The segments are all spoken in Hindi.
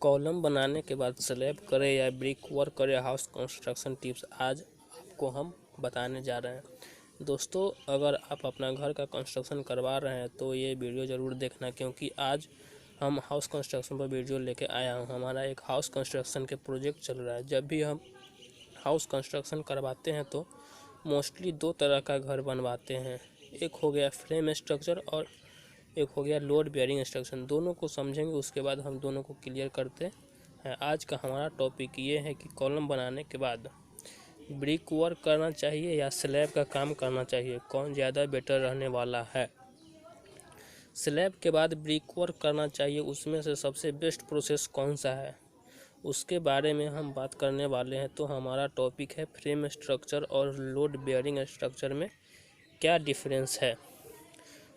कॉलम बनाने के बाद स्लैब करें या ब्रिक वर्क करें, हाउस कंस्ट्रक्शन टिप्स आज आपको हम बताने जा रहे हैं। दोस्तों, अगर आप अपना घर का कंस्ट्रक्शन करवा रहे हैं तो ये वीडियो ज़रूर देखना, क्योंकि आज हम हाउस कंस्ट्रक्शन पर वीडियो लेके आया हूँ। हमारा एक हाउस कंस्ट्रक्शन के प्रोजेक्ट चल रहा है। जब भी हम हाउस कंस्ट्रक्शन करवाते हैं तो मोस्टली दो तरह का घर बनवाते हैं। एक हो गया फ्रेम स्ट्रक्चर और एक हो गया लोड बेयरिंग स्ट्रक्चर। दोनों को समझेंगे, उसके बाद हम दोनों को क्लियर करते हैं। आज का हमारा टॉपिक ये है कि कॉलम बनाने के बाद ब्रिक वर्क करना चाहिए या स्लैब का काम करना चाहिए, कौन ज़्यादा बेटर रहने वाला है। स्लैब के बाद ब्रिक वर्क करना चाहिए, उसमें से सबसे बेस्ट प्रोसेस कौन सा है, उसके बारे में हम बात करने वाले हैं। तो हमारा टॉपिक है फ्रेम स्ट्रक्चर और लोड बेयरिंग स्ट्रक्चर में क्या डिफरेंस है।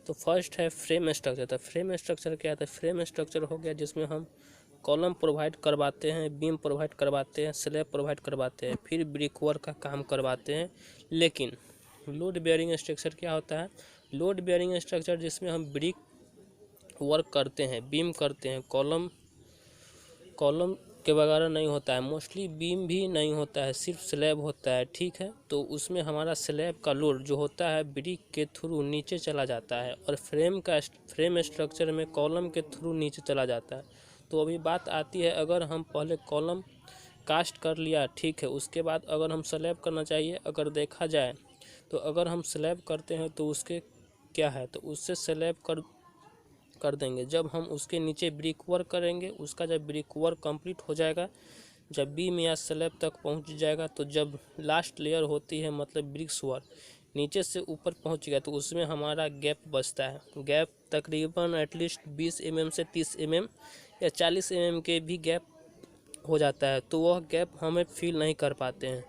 तो फर्स्ट है फ्रेम स्ट्रक्चर। तो फ्रेम स्ट्रक्चर क्या है? फ्रेम स्ट्रक्चर हो गया जिसमें हम कॉलम प्रोवाइड करवाते हैं, बीम प्रोवाइड करवाते हैं, स्लैब प्रोवाइड करवाते हैं, फिर ब्रिक वर्क का काम करवाते हैं। लेकिन लोड बेयरिंग स्ट्रक्चर क्या होता है? लोड बेयरिंग स्ट्रक्चर जिसमें हम ब्रिक वर्क करते हैं, बीम करते हैं, कॉलम के वगैरह नहीं होता है, मोस्टली बीम भी नहीं होता है, सिर्फ स्लैब होता है। ठीक है, तो उसमें हमारा स्लैब का लोड जो होता है ब्रिक के थ्रू नीचे चला जाता है और फ्रेम स्ट्रक्चर में कॉलम के थ्रू नीचे चला जाता है। तो अभी बात आती है, अगर हम पहले कॉलम कास्ट कर लिया, ठीक है, उसके बाद अगर हम स्लैब करना चाहिए, अगर देखा जाए तो अगर हम स्लैब करते हैं तो उसके क्या है, तो उससे स्लैब कर देंगे। जब हम उसके नीचे ब्रिक वर्क करेंगे, उसका जब ब्रिक वर्क कंप्लीट हो जाएगा, जब बीम या स्लैब तक पहुंच जाएगा, तो जब लास्ट लेयर होती है मतलब ब्रिक्स वर्क नीचे से ऊपर पहुंच गया, तो उसमें हमारा गैप बचता है। गैप तकरीबन एटलीस्ट 20 mm से 30 mm या 40 mm के भी गैप हो जाता है। तो वह गैप हमें फील नहीं कर पाते हैं,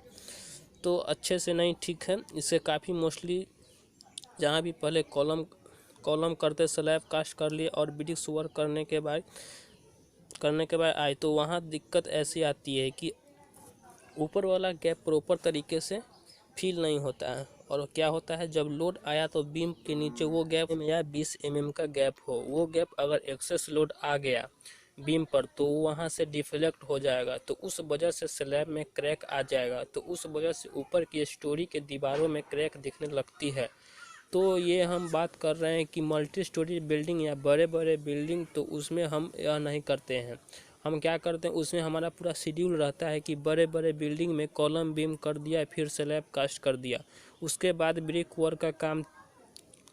तो अच्छे से नहीं, ठीक है। इससे काफ़ी मोस्टली जहाँ भी पहले कॉलम करते, स्लैब कास्ट कर लिए और ब्रिक्स वर्क करने के बाद आए, तो वहाँ दिक्कत ऐसी आती है कि ऊपर वाला गैप प्रॉपर तरीके से फील नहीं होता है। और क्या होता है, जब लोड आया तो बीम के नीचे वो गैप या 20 mm का गैप हो, वो गैप अगर एक्सेस लोड आ गया बीम पर तो वहाँ से डिफ्लेक्ट हो जाएगा, तो उस वजह से स्लैब में क्रैक आ जाएगा। तो उस वजह से ऊपर की स्टोरी के दीवारों में क्रैक दिखने लगती है। तो ये हम बात कर रहे हैं कि मल्टी स्टोरी बिल्डिंग या बड़े बड़े बिल्डिंग, तो उसमें हम यह नहीं करते हैं। हम क्या करते हैं, उसमें हमारा पूरा शेड्यूल रहता है कि बड़े बड़े बिल्डिंग में कॉलम बीम कर दिया, फिर स्लैब कास्ट कर दिया, उसके बाद ब्रिक वर्क का काम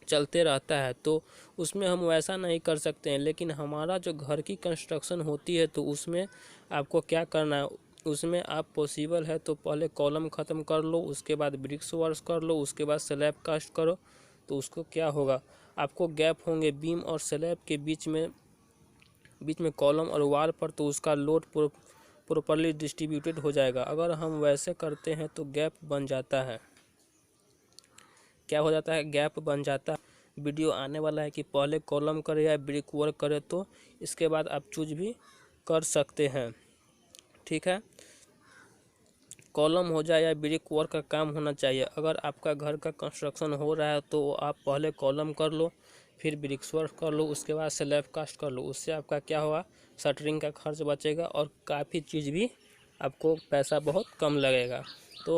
चलते रहता है। तो उसमें हम वैसा नहीं कर सकते हैं। लेकिन हमारा जो घर की कंस्ट्रक्शन होती है तो उसमें आपको क्या करना है, उसमें आप पॉसिबल है तो पहले कॉलम ख़त्म कर लो, उसके बाद ब्रिक्स वर्क कर लो, उसके बाद स्लैब कास्ट करो। तो उसको क्या होगा, आपको गैप होंगे बीम और स्लैब के बीच में कॉलम और वाल पर, तो उसका लोड प्रॉपरली डिस्ट्रीब्यूटेड हो जाएगा। अगर हम वैसे करते हैं तो गैप बन जाता है, क्या हो जाता है, गैप बन जाता है। वीडियो आने वाला है कि पहले कॉलम करे या ब्रिक वर्क करे, तो इसके बाद आप चूज भी कर सकते हैं। ठीक है, कॉलम हो जाए या ब्रिक वर्क का काम होना चाहिए। अगर आपका घर का कंस्ट्रक्शन हो रहा है तो आप पहले कॉलम कर लो, फिर ब्रिक्स वर्क कर लो, उसके बाद स्लैब कास्ट कर लो। उससे आपका क्या होगा, शटरिंग का खर्च बचेगा और काफ़ी चीज़ भी आपको पैसा बहुत कम लगेगा। तो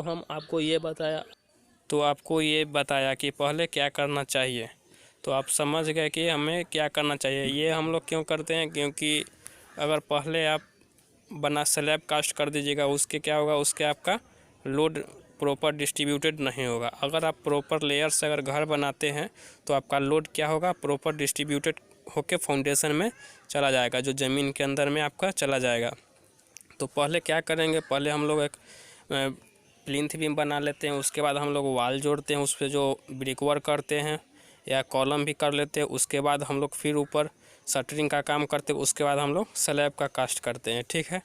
आपको ये बताया कि पहले क्या करना चाहिए, तो आप समझ गए कि हमें क्या करना चाहिए। ये हम लोग क्यों करते हैं, क्योंकि अगर पहले आप बना स्लैब कास्ट कर दीजिएगा, उसके क्या होगा, उसके आपका लोड प्रॉपर डिस्ट्रीब्यूटेड नहीं होगा। अगर आप प्रॉपर लेयर से अगर घर बनाते हैं तो आपका लोड क्या होगा, प्रॉपर डिस्ट्रीब्यूटेड होके फाउंडेशन में चला जाएगा, जो ज़मीन के अंदर में आपका चला जाएगा। तो पहले क्या करेंगे, पहले हम लोग एक प्लिंथ बीम बना लेते हैं, उसके बाद हम लोग वाल जोड़ते हैं, उस पर जो ब्रिक वर्क करते हैं या कॉलम भी कर लेते हैं। उसके बाद हम लोग फिर ऊपर शटरिंग का काम करते हैं, उसके बाद हम लोग स्लैब का कास्ट करते हैं। ठीक है,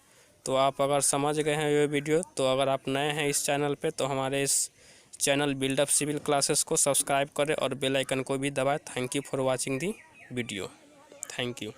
तो आप अगर समझ गए हैं ये वीडियो, तो अगर आप नए हैं इस चैनल पे तो हमारे इस चैनल बिल्डअप सिविल क्लासेस को सब्सक्राइब करें और बेल आइकन को भी दबाएं। Thank you for watching the video. Thank you.